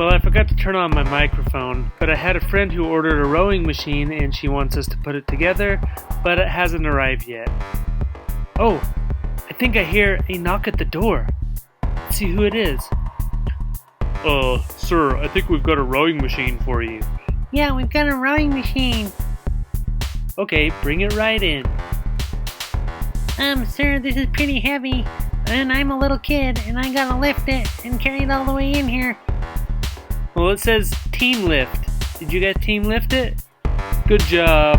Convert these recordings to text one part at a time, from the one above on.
Well, I forgot to turn on my microphone, but I had a friend who ordered a rowing machine and she wants us to put it together, but it hasn't arrived yet. Oh, I think I hear a knock at the door. Let's see who it is. Sir, I think we've got a rowing machine for you. Yeah, we've got a rowing machine. Okay, bring it right in. Sir, this is pretty heavy, and I'm a little kid, and I gotta lift it and carry it all the way in here. Well, it says team lift. Did you guys team lift it? Good job.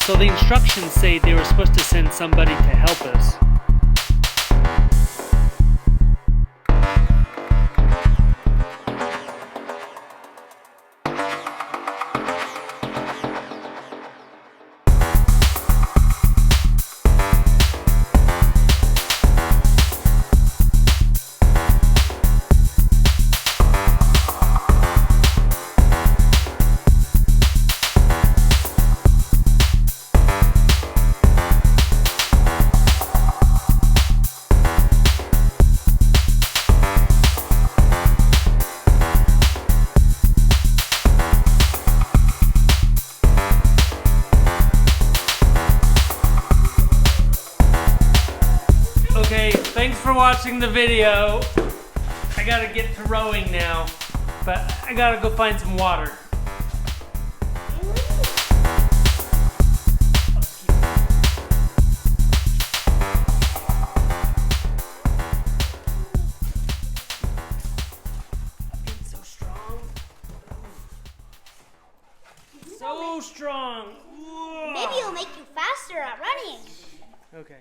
So the instructions say they were supposed to send somebody to help us. Okay, thanks for watching the video. I gotta get to rowing now, but I gotta go find some water. It's so strong. So strong. Maybe it'll make you faster at running. Okay.